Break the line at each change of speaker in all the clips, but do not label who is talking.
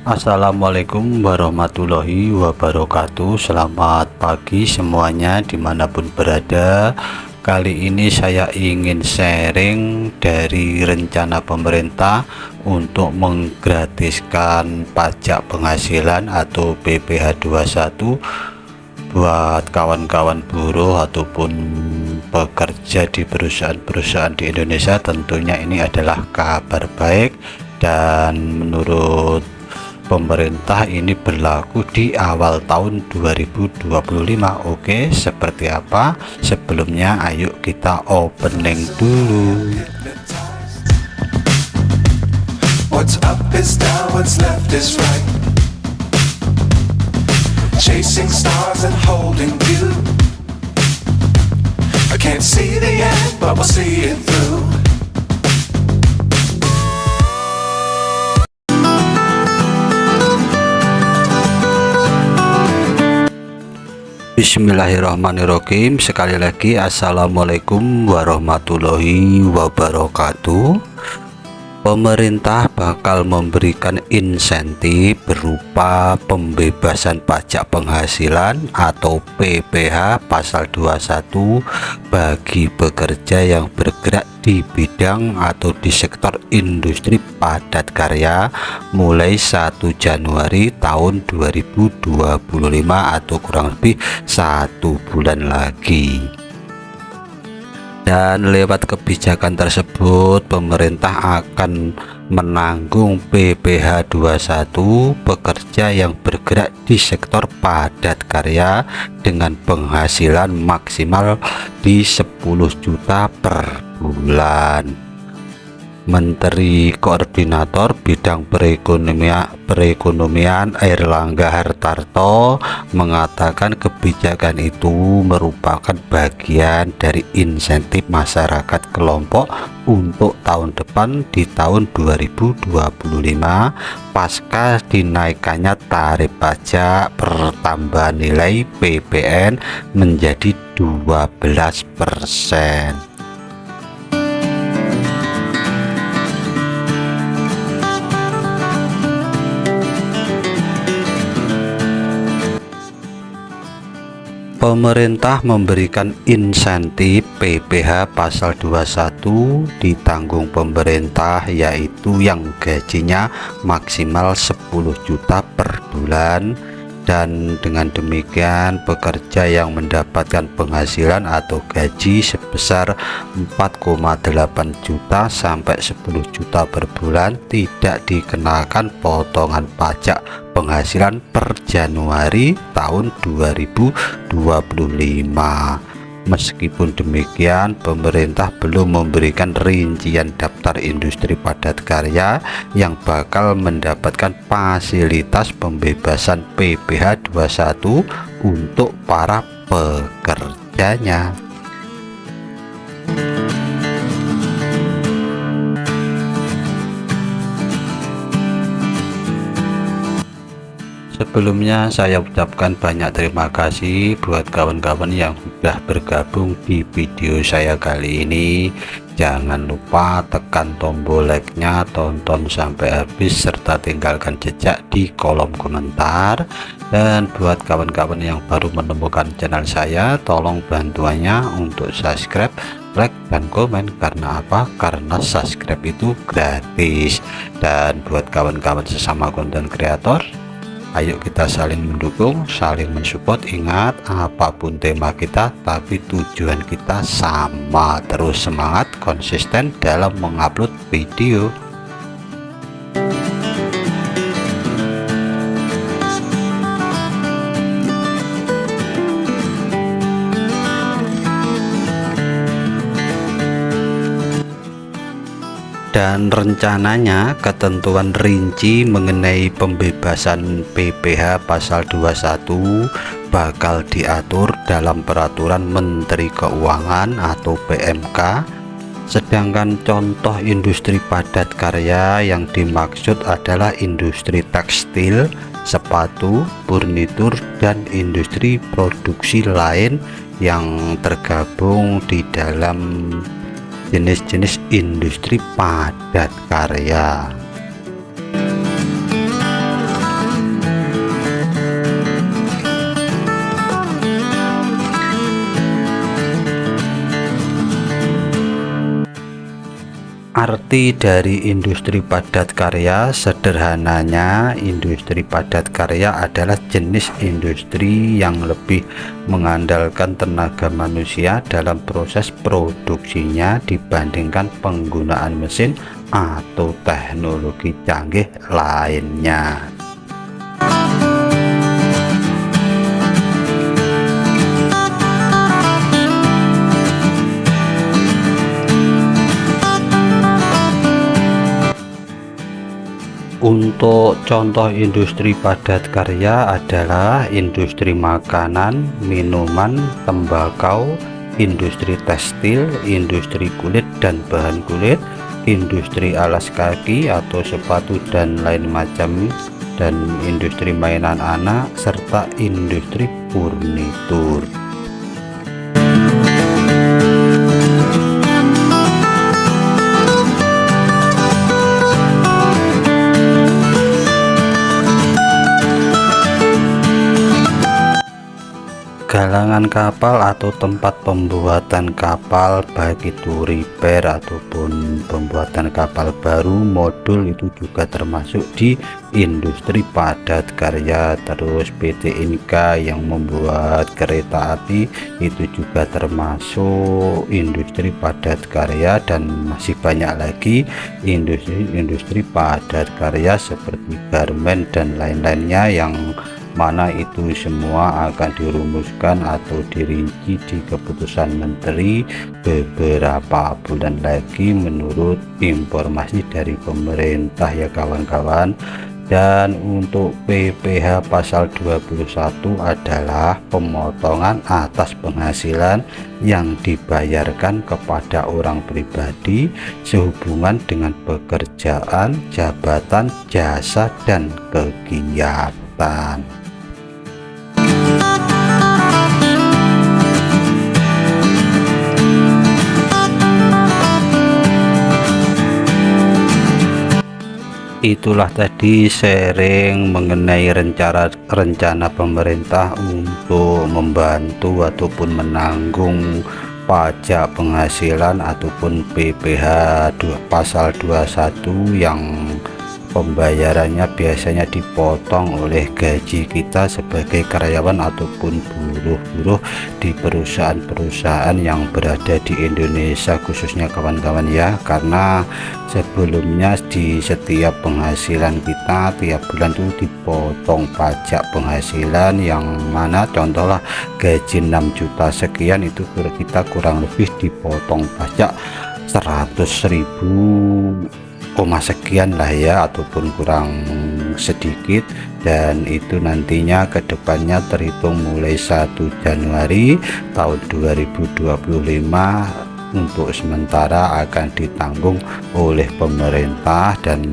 Assalamualaikum warahmatullahi wabarakatuh. Selamat pagi semuanya dimanapun berada. Kali ini saya ingin sharing dari rencana pemerintah untuk menggratiskan pajak penghasilan atau PPh 21 buat kawan-kawan buruh ataupun bekerja di perusahaan-perusahaan di Indonesia. Tentunya ini adalah kabar baik, dan menurut pemerintah ini berlaku di awal tahun 2025. Oke, seperti apa? Sebelumnya ayo kita opening dulu.
What's up is down, what's left is right. Chasing stars and holding you. I can't see the end, but we'll see it through.
Bismillahirrahmanirrahim. Sekali lagi assalamualaikum warahmatullahi wabarakatuh. Pemerintah bakal memberikan insentif berupa pembebasan pajak penghasilan atau PPh pasal 21 bagi pekerja yang bergerak di bidang atau di sektor industri padat karya mulai 1 Januari tahun 2025 atau kurang lebih 1 bulan lagi. Dan lewat kebijakan tersebut pemerintah akan menanggung PPh 21 pekerja yang bergerak di sektor padat karya dengan penghasilan maksimal di 10 juta per bulan. Menteri Koordinator Bidang Perekonomian Airlangga Hartarto mengatakan kebijakan itu merupakan bagian dari insentif masyarakat kelompok untuk tahun depan di tahun 2025 pasca dinaikannya tarif pajak pertambahan nilai PPN menjadi 12%. Pemerintah memberikan insentif PPh pasal 21 ditanggung pemerintah, yaitu yang gajinya maksimal 10 juta per bulan, dan dengan demikian pekerja yang mendapatkan penghasilan atau gaji sebesar 4,8 juta sampai 10 juta per bulan tidak dikenakan potongan pajak penghasilan per Januari tahun 2025. Meskipun demikian, pemerintah belum memberikan rincian daftar industri padat karya yang bakal mendapatkan fasilitas pembebasan PPh 21 untuk para pekerjanya. Sebelumnya saya ucapkan banyak terima kasih buat kawan-kawan yang sudah bergabung di video saya kali ini. Jangan lupa tekan tombol like-nya, tonton sampai habis, serta tinggalkan jejak di kolom komentar. Dan buat kawan-kawan yang baru menemukan channel saya, tolong bantuannya untuk subscribe, like, dan komen. Karena apa? Karena subscribe itu gratis. Dan buat kawan-kawan sesama konten kreator, ayo kita saling mendukung, saling mensupport. Ingat, apapun tema kita, tapi tujuan kita sama. Terus semangat, konsisten dalam mengupload video. Dan rencananya ketentuan rinci mengenai pembebasan PPh pasal 21 bakal diatur dalam peraturan Menteri Keuangan atau PMK. Sedangkan contoh industri padat karya yang dimaksud adalah industri tekstil, sepatu, furnitur, dan industri produksi lain yang tergabung di dalam jenis-jenis industri padat karya. Arti dari industri padat karya sederhananya, industri padat karya adalah jenis industri yang lebih mengandalkan tenaga manusia dalam proses produksinya dibandingkan penggunaan mesin atau teknologi canggih lainnya. Untuk contoh industri padat karya adalah industri makanan, minuman, tembakau, industri tekstil, industri kulit dan bahan kulit, industri alas kaki atau sepatu dan lain macam, dan industri mainan anak, serta industri furnitur. Galangan kapal atau tempat pembuatan kapal, baik itu repair ataupun pembuatan kapal baru, modul, itu juga termasuk di industri padat karya. Terus PT Inka yang membuat kereta api itu juga termasuk industri padat karya, dan masih banyak lagi industri padat karya seperti garmen dan lain-lainnya, yang mana itu semua akan dirumuskan atau dirinci di keputusan menteri beberapa bulan lagi menurut informasi dari pemerintah ya kawan-kawan. Dan untuk PPh pasal 21 adalah pemotongan atas penghasilan yang dibayarkan kepada orang pribadi sehubungan dengan pekerjaan, jabatan, jasa, dan kegiatan. Itulah tadi sharing mengenai rencana pemerintah untuk membantu ataupun menanggung pajak penghasilan ataupun PPh pasal 21 yang pembayarannya biasanya dipotong oleh gaji kita sebagai karyawan ataupun buruh-buruh di perusahaan-perusahaan yang berada di Indonesia khususnya kawan-kawan ya. Karena sebelumnya di setiap penghasilan kita tiap bulan itu dipotong pajak penghasilan, yang mana contohlah gaji 6 juta sekian itu kita kurang lebih dipotong pajak 100.000 sekian lah ya, ataupun kurang sedikit. Dan itu nantinya kedepannya terhitung mulai 1 Januari tahun 2025 untuk sementara akan ditanggung oleh pemerintah, dan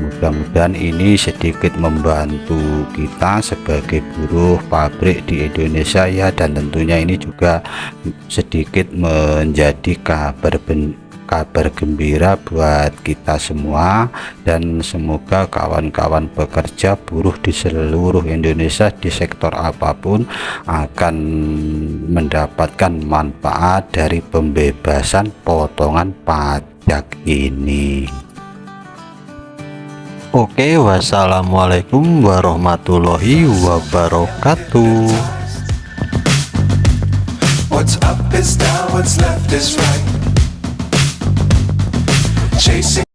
mudah-mudahan ini sedikit membantu kita sebagai buruh pabrik di Indonesia ya. Dan tentunya ini juga sedikit menjadi kabar gembira buat kita semua, dan semoga kawan-kawan pekerja buruh di seluruh Indonesia di sektor apapun akan mendapatkan manfaat dari pembebasan potongan pajak ini. Oke, wassalamualaikum warahmatullahi wabarakatuh.
What's up is down, what's left is right. Chasing